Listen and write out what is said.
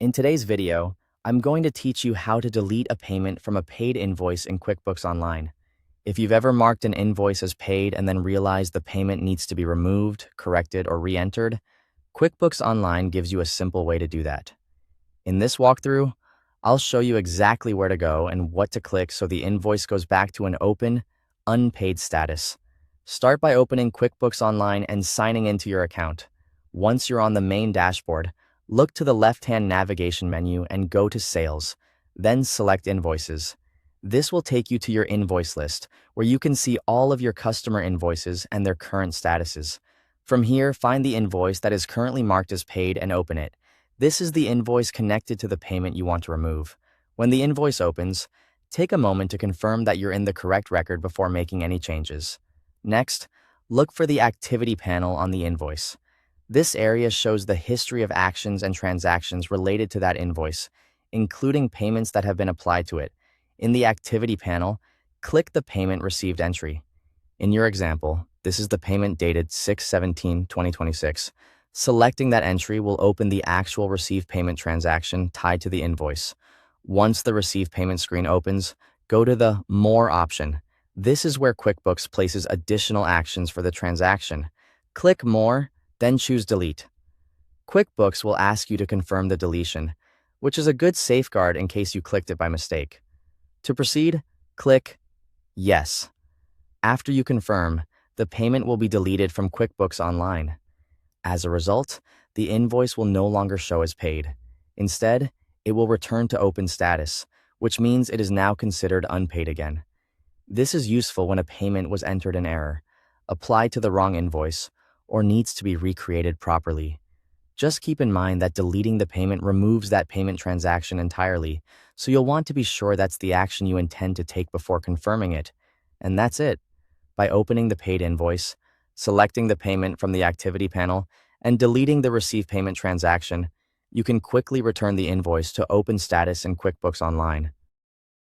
In today's video, I'm going to teach you how to delete a payment from a paid invoice in QuickBooks Online. If you've ever marked an invoice as paid and then realized the payment needs to be removed, corrected, or re-entered, QuickBooks Online gives you a simple way to do that. In this walkthrough, I'll show you exactly where to go and what to click so the invoice goes back to an open, unpaid status. Start by opening QuickBooks Online and signing into your account. Once you're on the main dashboard, look to the left-hand navigation menu and go to Sales, then select Invoices. This will take you to your invoice list, where you can see all of your customer invoices and their current statuses. From here, find the invoice that is currently marked as paid and open it. This is the invoice connected to the payment you want to remove. When the invoice opens, take a moment to confirm that you're in the correct record before making any changes. Next, look for the Activity panel on the invoice. This area shows the history of actions and transactions related to that invoice, including payments that have been applied to it. In the Activity panel, click the Payment Received entry. In your example, this is the payment dated 6/17/2026. Selecting that entry will open the actual received payment transaction tied to the invoice. Once the Receive Payment screen opens, go to the More option. This is where QuickBooks places additional actions for the transaction. Click More, then choose Delete. QuickBooks will ask you to confirm the deletion, which is a good safeguard in case you clicked it by mistake. To proceed, click Yes. After you confirm, the payment will be deleted from QuickBooks Online. As a result, the invoice will no longer show as paid. Instead, it will return to open status, which means it is now considered unpaid again. This is useful when a payment was entered in error, applied to the wrong invoice, or needs to be recreated properly. Just keep in mind that deleting the payment removes that payment transaction entirely, so you'll want to be sure that's the action you intend to take before confirming it. And that's it. By opening the paid invoice, selecting the payment from the Activity panel, and deleting the Receive Payment transaction, you can quickly return the invoice to open status in QuickBooks Online.